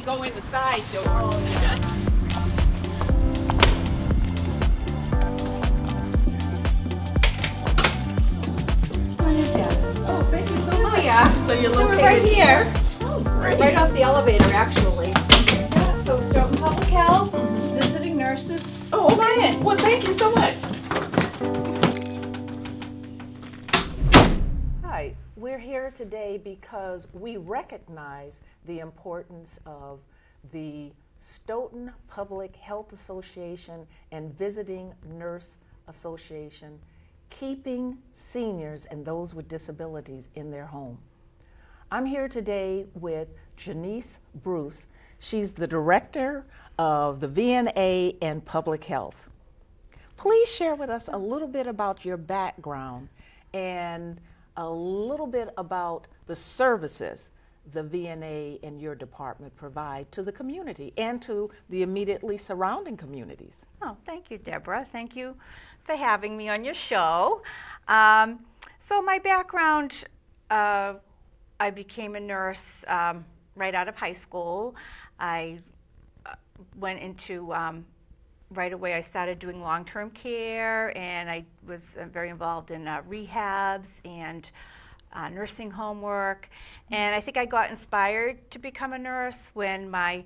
go in the side door. Oh, thank you so much. Yeah. So you're So we're located right here. Oh, great. Right off the elevator, actually. Yeah, so Stoughton Public Health, visiting nurses. Oh, okay. Well, thank you so much. Hi, we're here today because we recognize the importance of the Stoughton Public Health Association and Visiting Nurse Association keeping seniors and those with disabilities in their home. I'm here today with Janeice Bruce. She's the director of the VNA and Public Health. Please share with us a little bit about your background and a little bit about the services the VNA and your department provide to the community and to the immediately surrounding communities. Oh, thank you, Debra. Thank you for having me on your show. So my background, I became a nurse right out of high school. I went into, right away I started doing long-term care, and I was very involved in rehabs and nursing home work. And I think I got inspired to become a nurse when my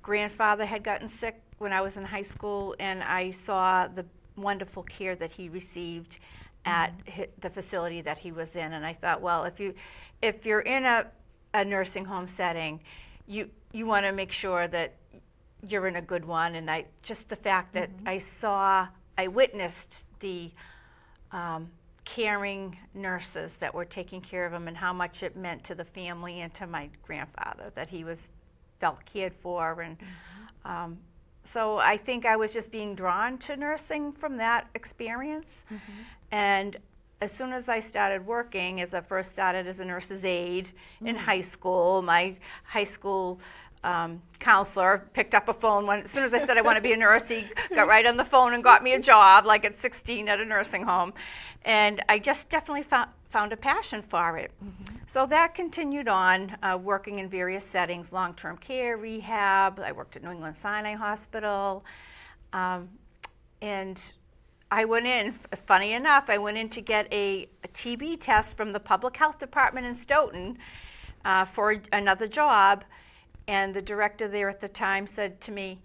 grandfather had gotten sick when I was in high school, and I saw the wonderful care that he received at the facility that he was in. And I thought, well, if you're in a nursing home setting, you want to make sure that you're in a good one. And just the fact that I witnessed the caring nurses that were taking care of him, and how much it meant to the family and to my grandfather that he felt cared for. And so I think I was just being drawn to nursing from that experience. And as soon as I started working, as I first started as a nurse's aide in high school, my high school counselor picked up a phone as soon as I said I want to be a nurse. He got right on the phone and got me a job, like at 16 at a nursing home. And I just definitely found a passion for it. So that continued on, working in various settings, long-term care, rehab. I worked at New England Sinai Hospital. And I went in, funny enough, I went in to get a TB test from the public health department in Stoughton for another job. And the director there at the time said to me,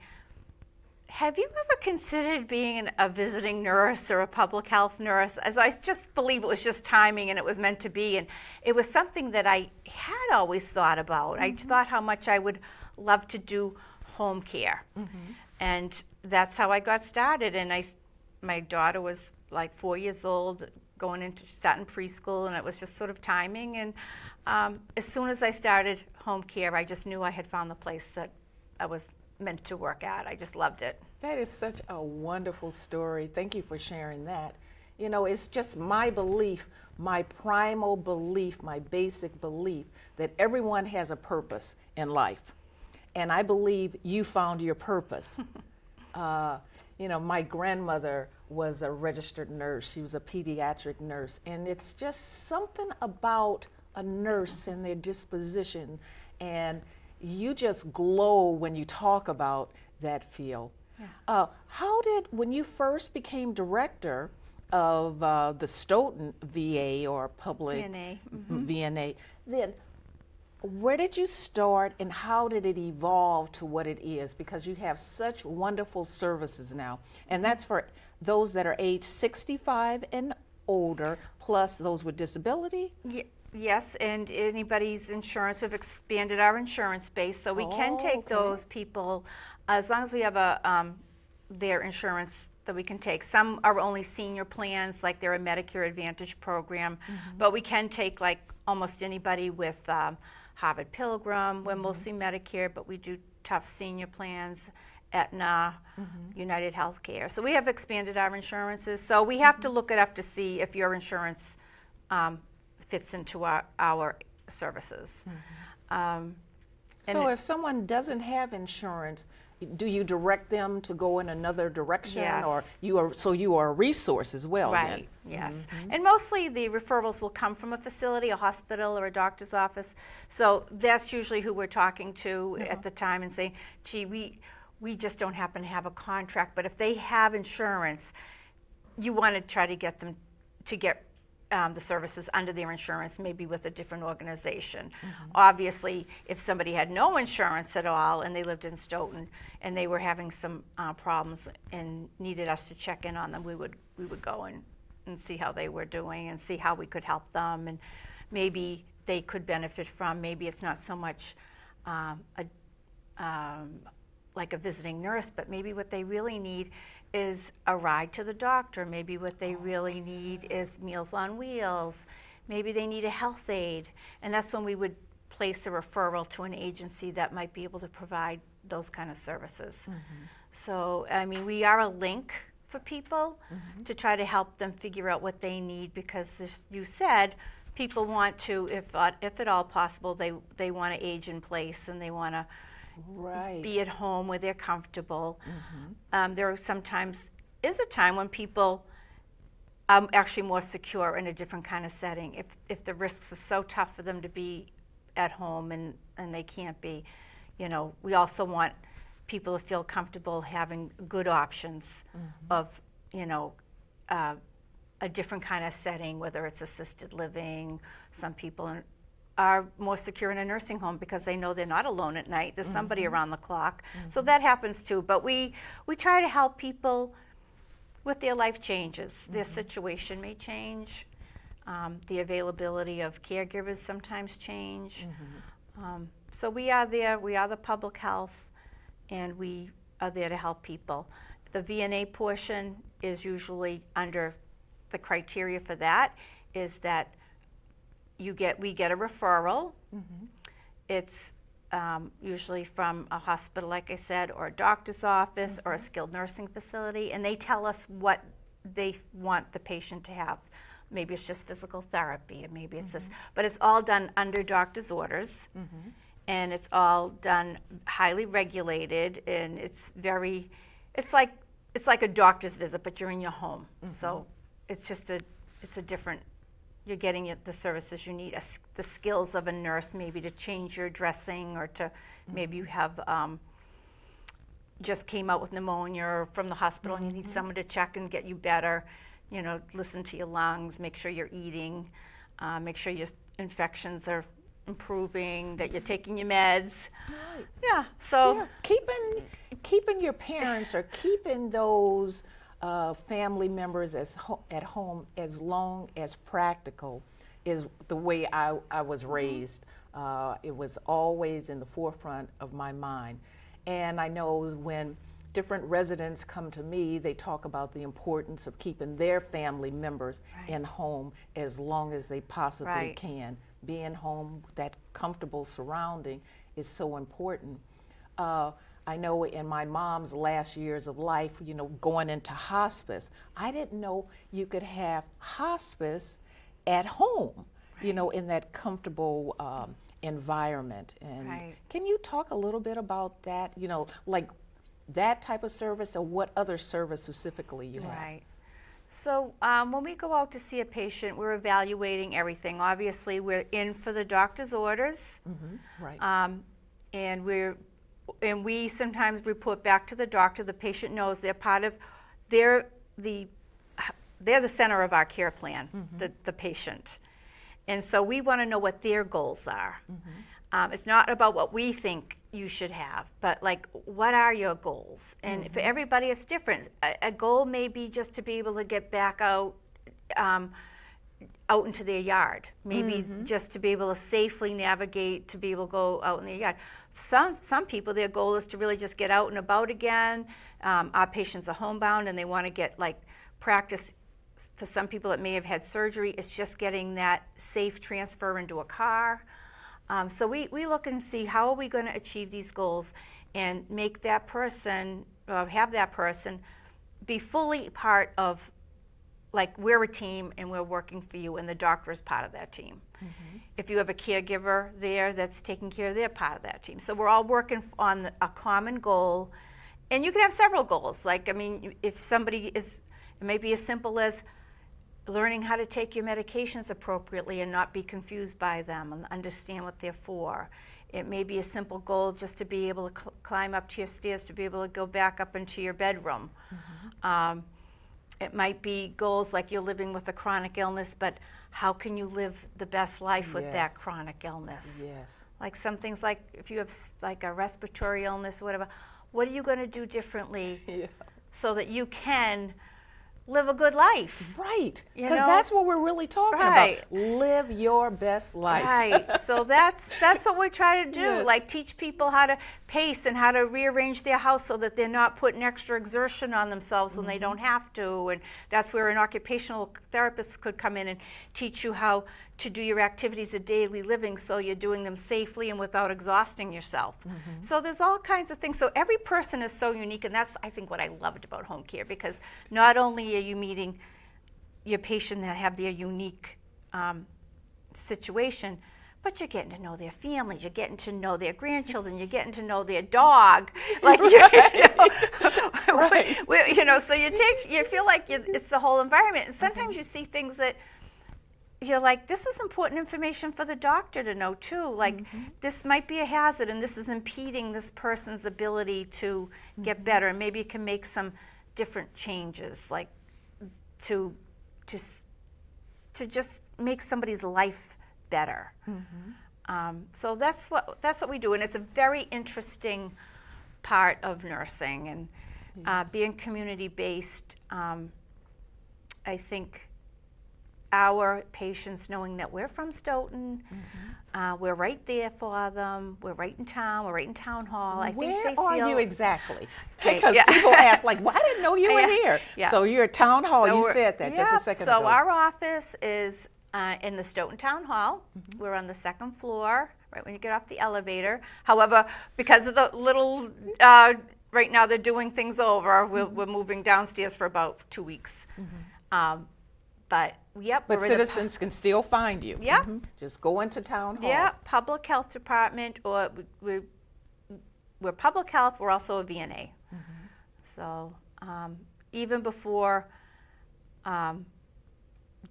have you ever considered being a visiting nurse or a public health nurse? As I just believe it was just timing and it was meant to be. And it was something that I had always thought about. I thought how much I would love to do home care. And that's how I got started. And my daughter was like 4 years old, starting preschool, and it was just sort of timing. And as soon as I started home care, I just knew I had found the place that I was meant to work at. I just loved it. That is such a wonderful story. Thank you for sharing that. You know, it's just my belief, my primal belief, my basic belief that everyone has a purpose in life. And I believe you found your purpose. You know, my grandmother was a registered nurse. She was a pediatric nurse. And it's just something about a nurse and their disposition. And you just glow when you talk about that field. When you first became director of the Stoughton VA or public VNA, then where did you start and how did it evolve to what it is? Because you have such wonderful services now. And that's for those that are age 65 and older, plus those with disability? Yes, and anybody's insurance. We've expanded our insurance base, so we can take those people as long as we have their insurance that we can take. Some are only senior plans, like they're a Medicare Advantage program, but we can take like almost anybody with Harvard Pilgrim. We're mostly Medicare, but we do tough senior plans, Aetna, United Healthcare. So we have expanded our insurances. So we have to look it up to see if your insurance fits into our services. So if someone doesn't have insurance, do you direct them to go in another direction? Yes. Or you are a resource as well? Right, yes. And mostly the referrals will come from a facility, a hospital, or a doctor's office. So that's usually who we're talking to at the time and saying, gee, we just don't happen to have a contract. But if they have insurance, you want to try to get them to get the services under their insurance, maybe with a different organization. Obviously, if somebody had no insurance at all and they lived in Stoughton and they were having some problems and needed us to check in on them, we would go and see how they were doing and see how we could help them, and maybe they could benefit from, maybe it's not so much like a visiting nurse, but maybe what they really need is a ride to the doctor. Maybe what they really need is Meals on Wheels. Maybe they need a health aid. And that's when we would place a referral to an agency that might be able to provide those kind of services. So, I mean, we are a link for people to try to help them figure out what they need, because as you said, people want to, if at all possible, they want to age in place and they want to be at home where they're comfortable. There sometimes is a time when people are actually more secure in a different kind of setting. If the risks are so tough for them to be at home and they can't be, you know, we also want people to feel comfortable having good options of, you know, a different kind of setting, whether it's assisted living. Some people are more secure in a nursing home because they know they're not alone at night. There's somebody around the clock. So that happens too. But we try to help people with their life changes. Their situation may change. The availability of caregivers sometimes change. So we are there. We are the public health, and we are there to help people. The VNA portion is usually under the criteria for that is that we get a referral. It's usually from a hospital, like I said, or a doctor's office or a skilled nursing facility, and they tell us what they want the patient to have. Maybe it's just physical therapy, and maybe it's this, but it's all done under doctor's orders, and it's all done highly regulated, and it's like a doctor's visit, but you're in your home. So it's just it's a different. You're getting the services you need, the skills of a nurse, maybe to change your dressing, or to maybe you have just came out with pneumonia from the hospital and you need someone to check and get you better, you know, listen to your lungs, make sure you're eating, make sure your infections are improving, that you're taking your meds. Yeah, so. Yeah. Keeping your parents or keeping those family members at home as long as practical is the way I was raised. It was always in the forefront of my mind. And I know when different residents come to me, they talk about the importance of keeping their family members in home as long as they possibly can. Being home, that comfortable surrounding is so important. I know in my mom's last years of life, you know, going into hospice, I didn't know you could have hospice at home, you know, in that comfortable environment. And can you talk a little bit about that, you know, like that type of service, or what other service specifically you have? So when we go out to see a patient, we're evaluating everything. Obviously, we're in for the doctor's orders. And we sometimes report back to the doctor. The patient knows they're the center of our care plan, the patient. And so we want to know what their goals are. It's not about what we think you should have, but like, what are your goals? And for everybody, it's different. A goal may be just to be able to get back out into their yard, maybe just to be able to safely navigate, to be able to go out in their yard. Some people, their goal is to really just get out and about again. Our patients are homebound and they want to get like practice. For some people that may have had surgery, it's just getting that safe transfer into a car. So we look and see, how are we going to achieve these goals and make that person, have that person be fully part of like we're a team and we're working for you, and the doctor is part of that team. If you have a caregiver there that's taking care of, they're part of that team. So we're all working on a common goal, and you can have several goals. Like, I mean, if somebody is, it may be as simple as learning how to take your medications appropriately and not be confused by them and understand what they're for. It may be a simple goal just to be able to climb up to your stairs, to be able to go back up into your bedroom. It might be goals like you're living with a chronic illness, but how can you live the best life with that chronic illness? Yes. Like some things like if you have like a respiratory illness or whatever, what are you going to do differently so that you can live a good life? Right. You Because know? that's what we're really talking Right. about. Live your best life. Right. So that's what we try to do. Yes. Like teach people how to pace and how to rearrange their house so that they're not putting extra exertion on themselves when they don't have to. And that's where an occupational therapist could come in and teach you how to do your activities of daily living so you're doing them safely and without exhausting yourself. So there's all kinds of things. So every person is so unique, and that's, I think, what I loved about home care, because not only are you meeting your patient that have their unique situation, but you're getting to know their families, you're getting to know their grandchildren, you're getting to know their dog. Like, so you feel like it's the whole environment. And sometimes you see things that you're like, this is important information for the doctor to know too. Like, this might be a hazard and this is impeding this person's ability to get better. And maybe you can make some different changes, like to just make somebody's life better. So that's what we do, and it's a very interesting part of nursing, and being community-based. I think our patients, knowing that we're from Stoughton, we're right there for them, we're right in town, we're right in town hall. I think they Where feel, are you exactly? Okay, Because people ask, like, well, I didn't know you were here. So you're at town hall. So You we're- said that just a second ago. So our office is in the Stoughton Town Hall. We're on the second floor, right when you get off the elevator. However, because of the little, right now they're doing things over, we're moving downstairs for about 2 weeks. But But we're in the citizens can still find you. Yeah. Just go into town hall. Yeah, public health department, or we're public health. We're also a VNA. So even before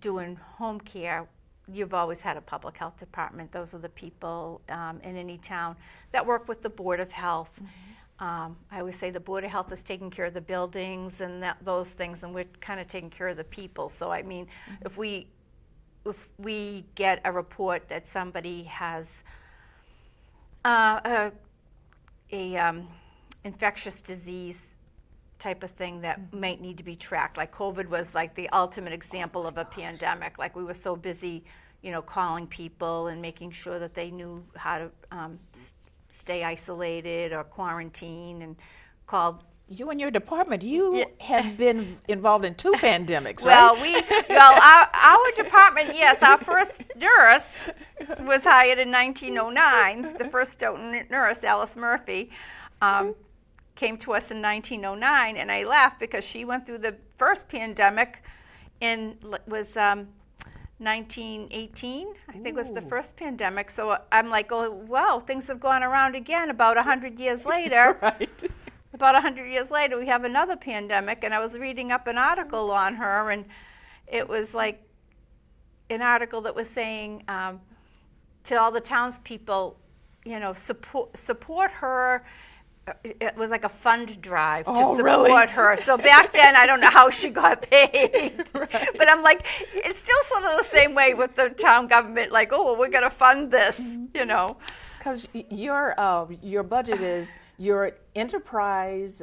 doing home care, you've always had a public health department. Those are the people in any town that work with the Board of Health. I always say the Board of Health is taking care of the buildings and those things, and we're kind of taking care of the people. So I mean, if we get a report that somebody has a infectious disease type of thing that might need to be tracked, like COVID was like the ultimate example of a pandemic. Like, we were so busy, calling people and making sure that they knew how to stay isolated or quarantine, and called. You and your department, you have been involved in 2 pandemics, Well, right? our department, yes, our first nurse was hired in 1909. The first Stoughton nurse, Alice Murphy, came to us in 1909, and I laughed because she went through the first pandemic was 1918, I think was the first pandemic. So I'm like, oh, wow, things have gone around again about 100 years later. Right. About 100 years later, we have another pandemic, and I was reading up an article on her, and it was like an article that was saying to all the townspeople, support her. It was like a fund drive to support really? her. So back then, I don't know how she got paid. Right. But I'm like, it's still sort of the same way with the town government, like, oh, well, we're going to fund this, Because your budget is your enterprise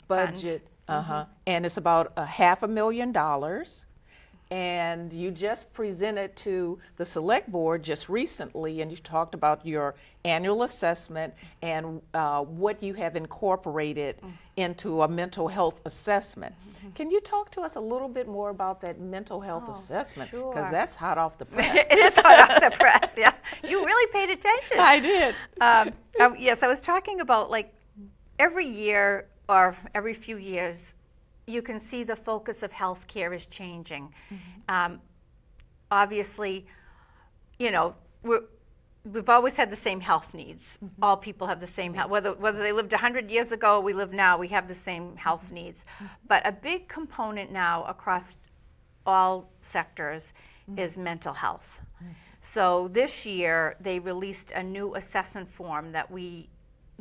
budget, and it's about $500,000. And you just presented to the select board just recently, and you talked about your annual assessment and what you have incorporated into a mental health assessment. Can you talk to us a little bit more about that mental health assessment? Sure. Because that's hot off the press. It is hot off the press, yeah. You really paid attention. I did. Yes, I was talking about, like, every year or every few years, you can see the focus of healthcare is changing. Obviously, you know, we've always had the same health needs. All people have the same health. Whether they lived 100 years ago or we live now, we have the same health needs. But a big component now across all sectors is mental health. So this year, they released a new assessment form that we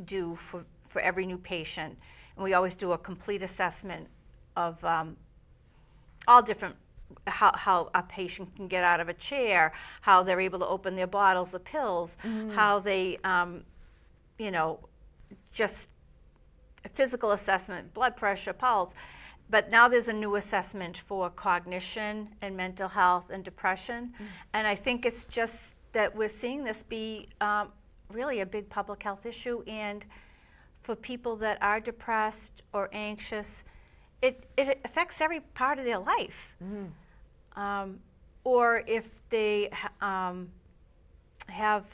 do for every new patient. And we always do a complete assessment of all different, how a patient can get out of a chair, how they're able to open their bottles of pills, how they, you know, just a physical assessment, blood pressure, pulse. But now there's a new assessment for cognition and mental health and depression. And I think it's just that we're seeing this be really a big public health issue. And for people that are depressed or anxious, it affects every part of their life. Or if they have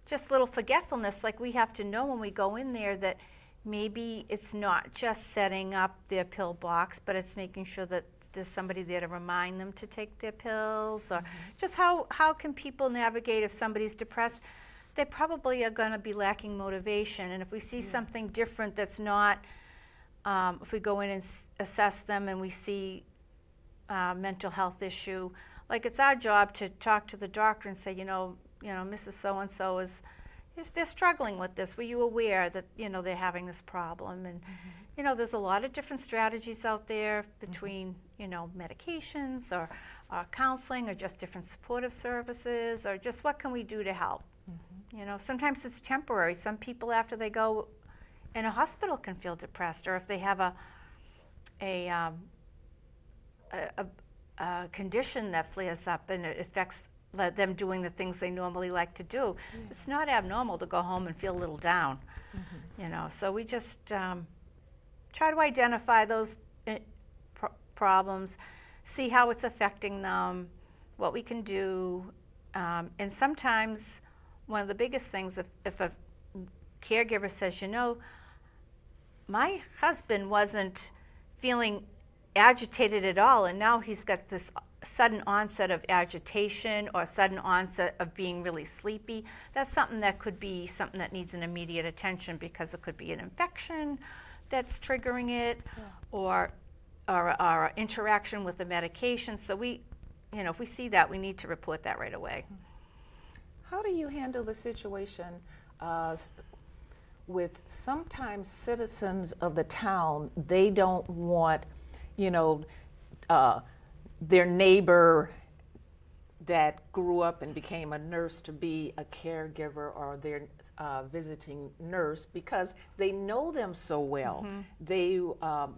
just little forgetfulness, like we have to know when we go in there that maybe it's not just setting up their pill box, but it's making sure that there's somebody there to remind them to take their pills, or just how can people navigate if somebody's depressed? They probably are going to be lacking motivation, and if we see something different that's not, if we go in and assess them and we see mental health issue, like it's our job to talk to the doctor and say, you know, Mrs. So-and-so they're struggling with this. Were you aware that, you know, they're having this problem? And, you know, there's a lot of different strategies out there between, you know, medications or counseling or just different supportive services or just what can we do to help? You know, sometimes it's temporary. Some people after they go in a hospital can feel depressed, or if they have a condition that flares up and it affects them doing the things they normally like to do. It's not abnormal to go home and feel a little down, you know. So we just try to identify those problems, see how it's affecting them, what we can do, and sometimes one of the biggest things, if a caregiver says, you know, my husband wasn't feeling agitated at all, and now he's got this sudden onset of agitation or sudden onset of being really sleepy, that's something that could be something that needs an immediate attention, because it could be an infection that's triggering it, or interaction with the medication. So we, you know, if we see that, we need to report that right away. How do you handle the situation with sometimes citizens of the town, they don't want, you know, their neighbor that grew up and became a nurse to be a caregiver or their visiting nurse, because they know them so well. They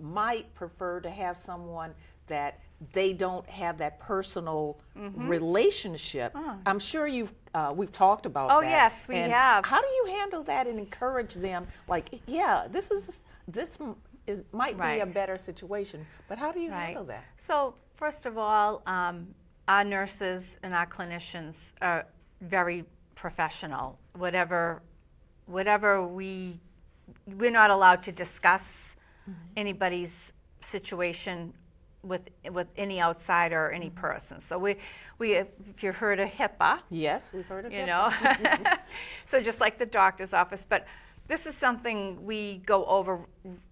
might prefer to have someone that they don't have that personal relationship. I'm sure we've talked about that. Oh yes, we have. How do you handle that and encourage them? Like, yeah, this might be a better situation, but how do you handle that? So first of all, our nurses and our clinicians are very professional. Whatever we're not allowed to discuss anybody's situation with any outsider or any person. So we if you've heard of HIPAA. Yes, we've heard of HIPAA. You know, so just like the doctor's office, but this is something we go over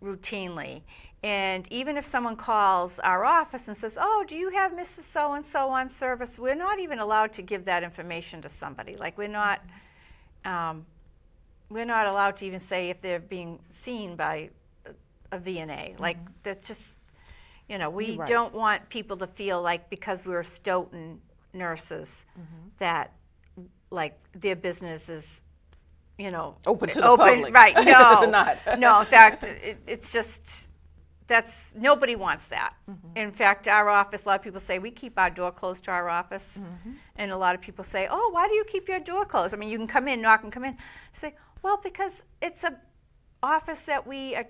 routinely. And even if someone calls our office and says, oh, do you have Mrs. So-and-so on service? We're not even allowed to give that information to somebody. Like we're not allowed to even say if they're being seen by a VNA. Like that's just, you know, we don't want people to feel like because we're Stoughton nurses that like their business is, you know, open to the public. Right? No, it's not. No. In fact, it's just nobody wants that. In fact, our office, a lot of people say we keep our door closed to our office, and a lot of people say, "Oh, why do you keep your door closed? I mean, you can come in, knock, and come in." I say, "Well, because it's a office that we are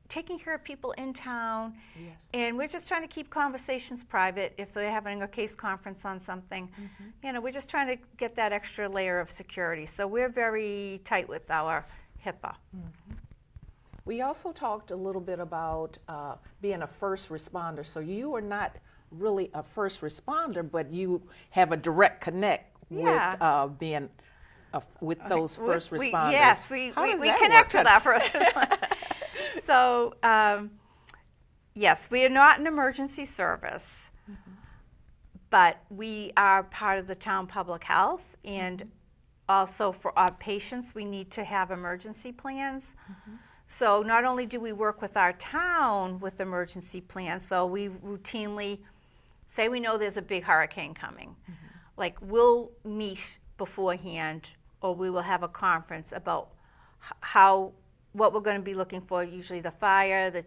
taking care of people in town, and we're just trying to keep conversations private. If they're having a case conference on something, you know, we're just trying to get that extra layer of security. So we're very tight with our HIPAA." We also talked a little bit about being a first responder. So you are not really a first responder, but you have a direct connect with being with those first responders. Yes, we connect with our first responders. So, yes, we are not an emergency service, but we are part of the town public health, and also for our patients, we need to have emergency plans. So not only do we work with our town with emergency plans, so we routinely say we know there's a big hurricane coming. Like, we'll meet beforehand, or we will have a conference about what we're going to be looking for. Usually the fire, the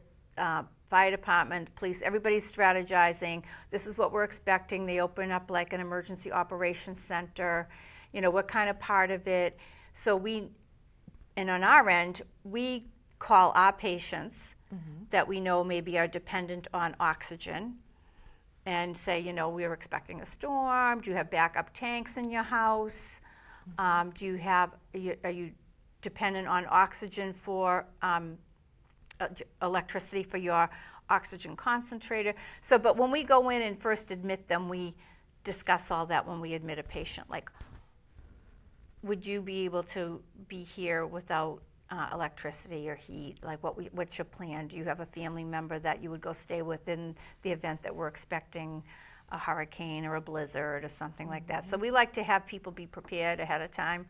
fire department, police, everybody's strategizing. This is what we're expecting. They open up like an emergency operations center. You know, we're kind of part of it. So and on our end, we call our patients that we know maybe are dependent on oxygen and say, you know, we're expecting a storm. Do you have backup tanks in your house? Are you dependent on oxygen for electricity for your oxygen concentrator? So, but when we go in and first admit them, we discuss all that when we admit a patient. Like, would you be able to be here without electricity or heat? Like, what's your plan? Do you have a family member that you would go stay with in the event that we're expecting a hurricane or a blizzard or something like that? So we like to have people be prepared ahead of time.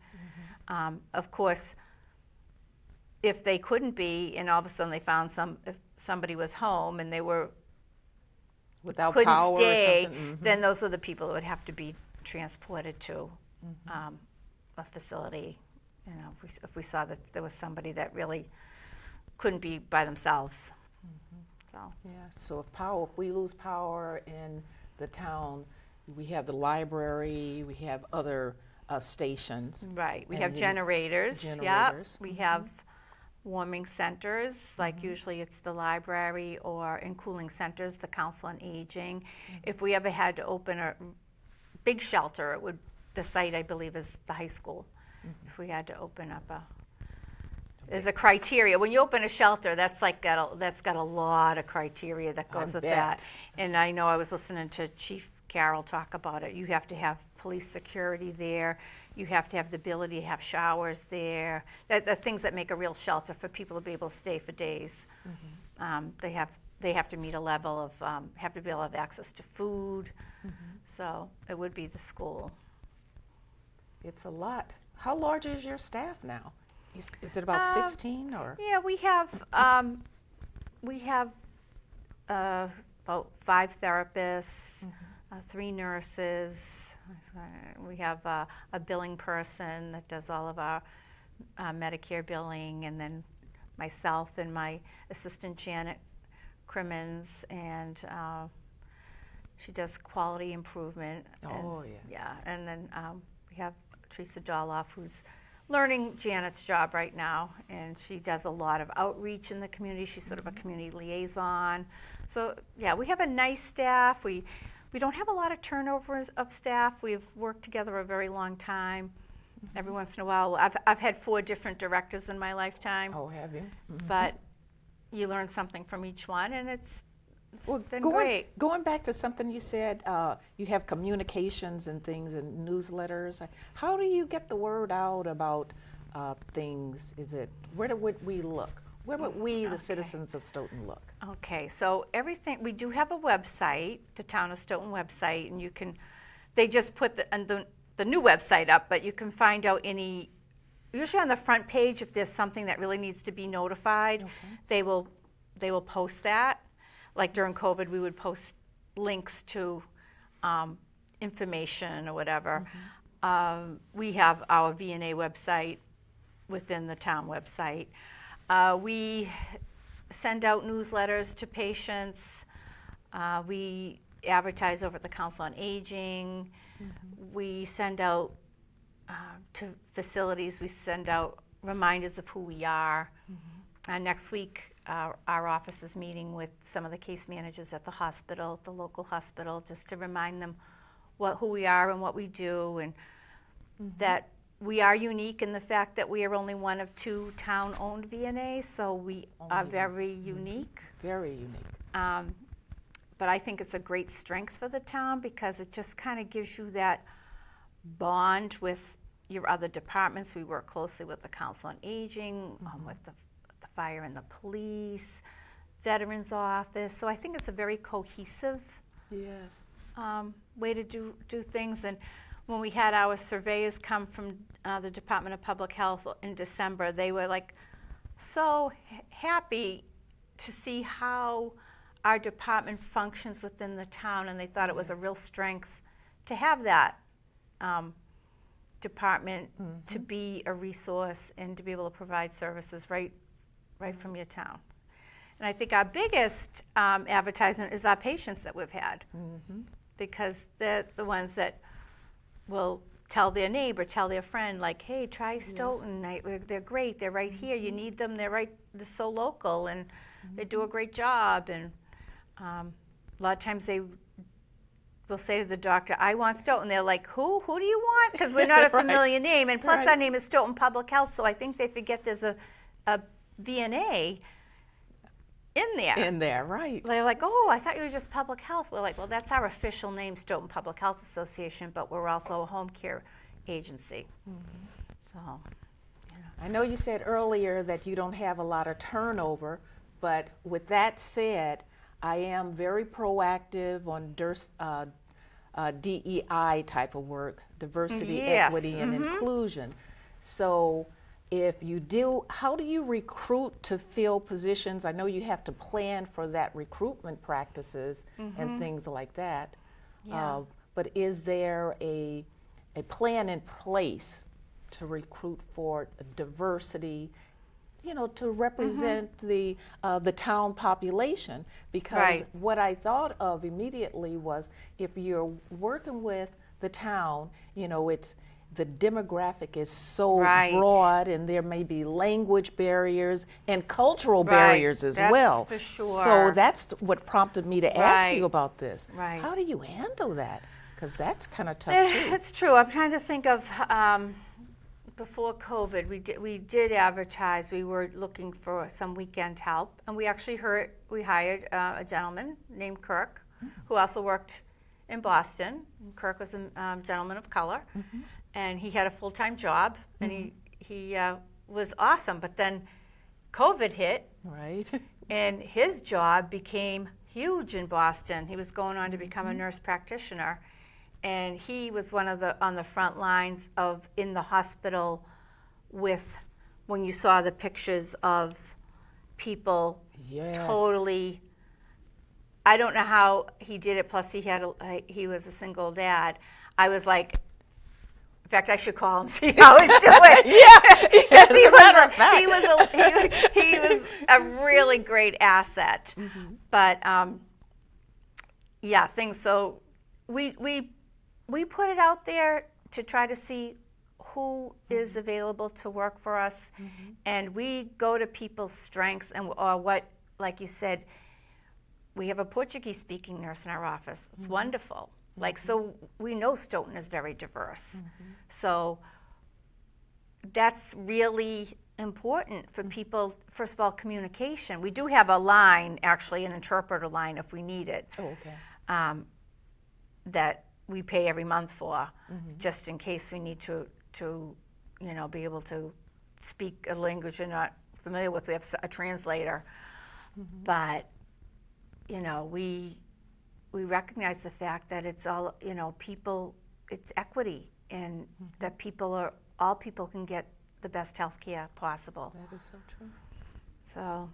Of course, if they couldn't be, and all of a sudden they found if somebody was home and they without couldn't power stay, or something. then those are the people that would have to be transported to a facility. You know, if we saw that there was somebody that really couldn't be by themselves. So Yeah. So if we lose power in the town, we have the library, we have other stations. right, we And have generators. generators. We have warming centers, like usually it's the library, or in cooling centers, the Council on Aging. If we ever had to open a big shelter, the site, I believe, is the high school. If we had to open up there's a criteria. When you open a shelter, that's got a lot of criteria that goes with that. And I know I was listening to Chief Carroll talk about it. You have to have police security there. You have to have the ability to have showers there. The things that make a real shelter for people to be able to stay for days. They have to meet a level of have to be able to have access to food. So it would be the school. It's a lot. How large is your staff now? Is it about 16 or? Yeah, we have about 5 therapists, 3 nurses. We have a billing person that does all of our Medicare billing, and then myself and my assistant Janet Crimmins, and she does quality improvement. Oh, and, yeah. Yeah, and then we have Teresa Doloff, who's learning Janet's job right now, and she does a lot of outreach in the community. She's sort of a community liaison. So yeah, we have a nice staff. We don't have a lot of turnover of staff. We've worked together a very long time. Every once in a while, I've had 4 different directors in my lifetime. Oh, have you? But you learn something from each one, and it's been going, great. Going back to something you said, you have communications and things and newsletters. How do you get the word out about things? Where would we look? Where would we, the citizens of Stoughton, look? Okay, so we do have a website, the Town of Stoughton website, and they just put the new website up, but you can find out usually on the front page, if there's something that really needs to be notified, they will post that. Like during COVID, we would post links to information or whatever. We have our VNA website within the town website. We send out newsletters to patients. We advertise over at the Council on Aging. We send out to facilities, we send out reminders of who we are. Next week, our office is meeting with some of the case managers at the local hospital, just to remind them who we are and what we do, and that we are unique in the fact that we are only one of 2 town-owned VNAs, so we are very unique. Very unique. But I think it's a great strength for the town because it just kind of gives you that bond with your other departments. We work closely with the Council on Aging, with the fire and the police, Veterans Office. So I think it's a very cohesive Yes. way to do things. And when we had our surveyors come from the Department of Public Health in December, they were like so happy to see how our department functions within the town, and they thought it was a real strength to have that department to be a resource and to be able to provide services right from your town. And I think our biggest advertisement is our patients that we've had, because they're the ones that will tell their neighbor, tell their friend, like, hey, try Stoughton. They're great. They're right here. You need them. They're so local, and they do a great job. And a lot of times they will say to the doctor, I want Stoughton. They're like, who? Who do you want? Because we're not a familiar name. And plus our name is Stoughton Public Health, so I think they forget there's a VNA in there. Right. They're like, oh, I thought you were just public health. We're like, well, that's our official name, Stoughton Public Health Association, but we're also a home care agency. So, I know you said earlier that you don't have a lot of turnover, but with that said, I am very proactive on DEI type of work, diversity, equity, and inclusion. So if you do, how do you recruit to fill positions? I know you have to plan for that recruitment practices and things like that. But is there a plan in place to recruit for diversity, to represent the town population? Because what I thought of immediately was, if you're working with the town, the demographic is so broad, and there may be language barriers and cultural barriers as well. For sure. So that's what prompted me to ask you about this. Right. How do you handle that? Because that's kind of tough too. It's true. I'm trying to think of before COVID, we did advertise. We were looking for some weekend help, and we actually hired a gentleman named Kirk, who also worked in Boston. Kirk was a gentleman of color, and he had a full-time job, and he was awesome. But then COVID hit, and his job became huge in Boston. He was going on to become a nurse practitioner, and he was one of on the front lines in the hospital when you saw the pictures of people totally. I don't know how he did it. Plus, he was a single dad. I was like, in fact, I should call him, see how he's doing. Yes, he was a really great asset. But things. So we put it out there to try to see who is available to work for us, and we go to people's strengths or what, like you said. We have a Portuguese-speaking nurse in our office. It's wonderful. So we know Stoughton is very diverse. So that's really important for people. First of all, communication. We do have a line, actually, an interpreter line if we need it. That we pay every month for, just in case we need to be able to speak a language you're not familiar with. We have a translator. But we recognize the fact that it's all, people, it's equity, and that all people can get the best health care possible. That is so true. So,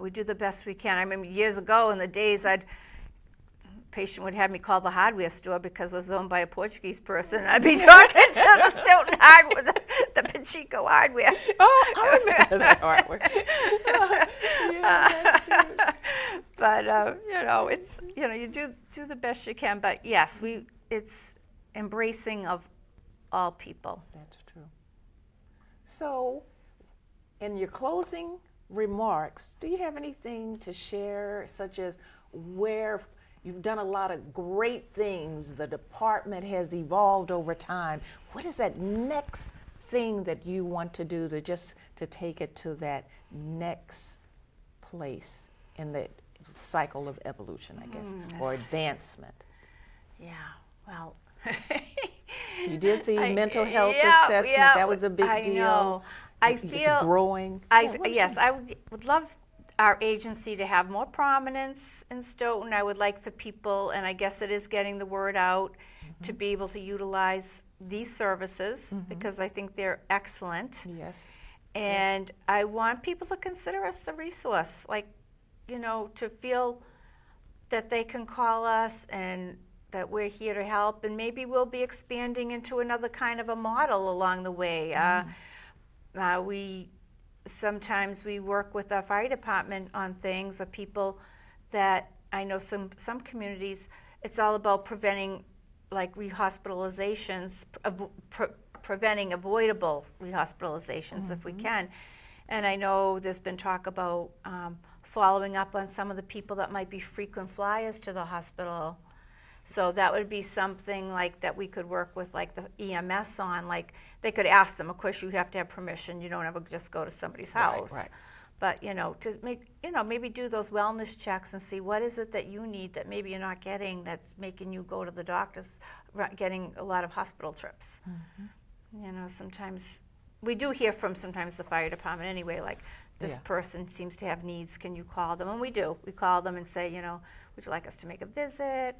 we do the best we can. I remember years ago in the days patient would have me call the hardware store because it was owned by a Portuguese person, and I'd be talking to the Stoughton hardware, the Pacheco hardware. Oh, I remember that hardware. But it's you do the best you can. But yes, it's embracing of all people. That's true. So, in your closing remarks, do you have anything to share, such as where you've done a lot of great things, the department has evolved over time? What is that next thing that you want to do to take it to that next place in the cycle of evolution, I guess, or advancement? Yeah, well. You did the mental health assessment. Yeah, that was a big deal. Know. I it's feel growing. Yes, I would love our agency to have more prominence in Stoughton. I would like for people, and I guess it is getting the word out, to be able to utilize these services because I think they're excellent. Yes. And I want people to consider us the resource, like, to feel that they can call us and that we're here to help, and maybe we'll be expanding into another kind of a model along the way. Sometimes we work with our fire department on things, or people that I know some communities, it's all about preventing like rehospitalizations, preventing avoidable rehospitalizations if we can. And I know there's been talk about following up on some of the people that might be frequent flyers to the hospital. So that would be something like that we could work with like the EMS on, like they could ask them, of course you have to have permission, you don't ever just go to somebody's house. Right. But to make, maybe do those wellness checks and see what is it that you need that maybe you're not getting that's making you go to the doctors, getting a lot of hospital trips. Sometimes, we do hear from sometimes the fire department anyway, like this person seems to have needs, can you call them? And we do, we call them and say, would you like us to make a visit?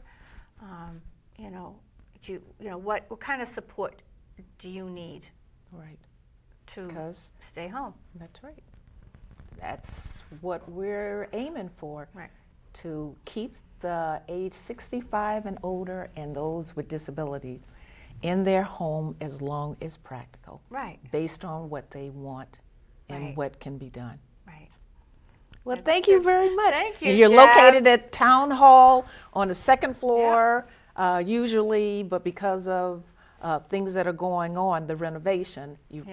What kind of support do you need to stay home? That's right. That's what we're aiming for, to keep the age 65 and older and those with disabilities in their home as long as practical, based on what they want and what can be done. Well, thank you very much. Thank you, and you're Deb. located at Town Hall on the second floor, usually, but because of things that are going on, the renovation, you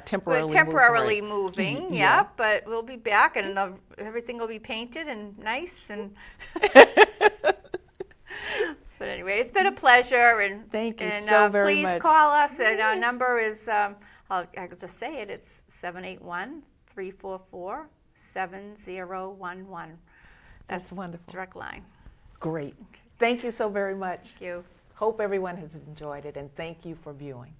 temporarily We're temporarily moving, but we'll be back, and everything will be painted and nice. And but anyway, it's been a pleasure. And thank you so very much. Please call us, and our number is, I'll just say it, it's 781-344-7011. That's wonderful. Direct line. Great. Thank you so very much. Thank you. Hope everyone has enjoyed it, and thank you for viewing.